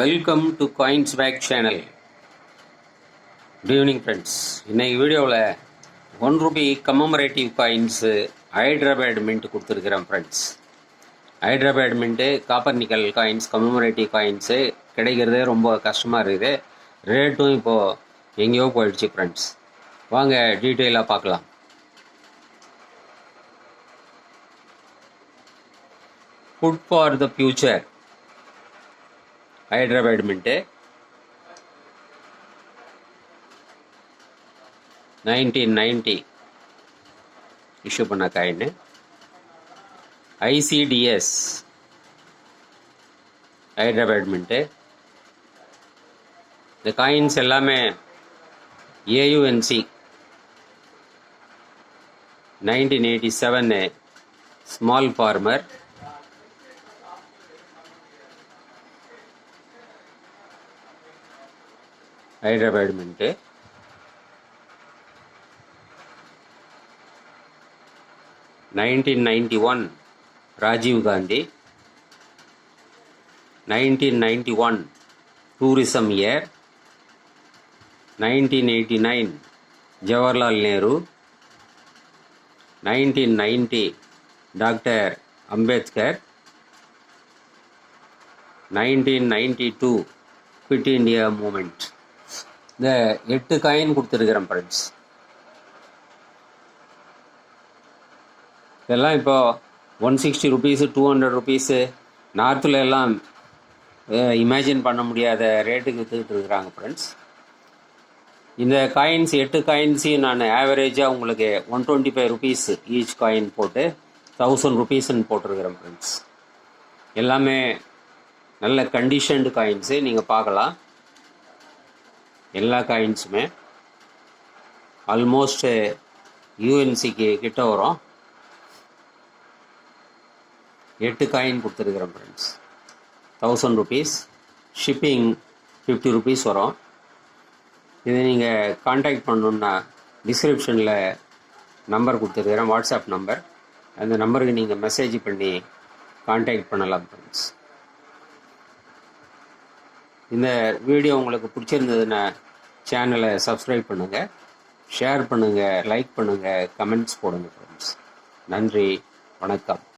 Welcome to coins bag channel. Good evening friends. இன்னைக்கு வீடியோவில் ₹1 commemorative coins Hyderabad mint கொடுத்துருக்குறேன் friends. Hyderabad mint copper nickel coins commemorative coins கிடைக்கிறதே ரொம்ப கஷ்டமாக இருக்குது. ரேட்டும் இப்போது எங்கேயோ போயிடுச்சு ஃப்ரெண்ட்ஸ். வாங்க டீட்டெயிலாக பார்க்கலாம். Food for the future Hyderabad mint 1990 issue பண்ண காயின். ICDS Hyderabad mint. இந்த காயின்ஸ் எல்லாமே AUNC 1987 small farmer. Hyderabad mint. (1991) Rajiv Gandhi. 1991 tourism year. 1989 Jawaharlal Nehru. 1990 doctor Ambedkar. 1992 quit India movement. இந்த 8 காயின் கொடுத்துருக்கிறேன் ஃப்ரெண்ட்ஸ். இதெல்லாம் இப்போ ₹160, ₹200 நார்த்தில் எல்லாம் இமேஜின் பண்ண முடியாத ரேட்டுக்கு விற்றுக்கிட்டு இருக்கிறாங்க ஃப்ரெண்ட்ஸ். இந்த காயின்ஸ் 8 காயின்ஸையும் நான் ஆவரேஜாக உங்களுக்கு ₹125 ஈச் காயின் போட்டு ₹1000 போட்டிருக்கிறேன் ஃப்ரெண்ட்ஸ். எல்லாமே நல்ல கண்டிஷன்டு காயின்ஸு. நீங்கள் பார்க்கலாம், எல்லா காயின்ஸுமே ஆல்மோஸ்ட் UNCக்கு கிட்ட வரும். 8 காயின் கொடுத்துருக்குறேன் ஃப்ரெண்ட்ஸ். ₹1000. ஷிப்பிங் ₹50 வரும். இதை நீங்கள் காண்டாக்ட் பண்ணணுன்னா டிஸ்கிரிப்ஷனில் நம்பர் கொடுத்துருக்குறேன், வாட்ஸ்அப் நம்பர். அந்த நம்பருக்கு நீங்கள் மெசேஜ் பண்ணி காண்டாக்ட் பண்ணலாம் ஃப்ரெண்ட்ஸ். இந்த வீடியோ உங்களுக்கு பிடிச்சிருந்ததுன்னா சேனலை சப்ஸ்கிரைப் பண்ணுங்கள், ஷேர் பண்ணுங்கள், லைக் பண்ணுங்கள், கமெண்ட்ஸ் போடுங்க ஃப்ரெண்ட்ஸ். நன்றி, வணக்கம்.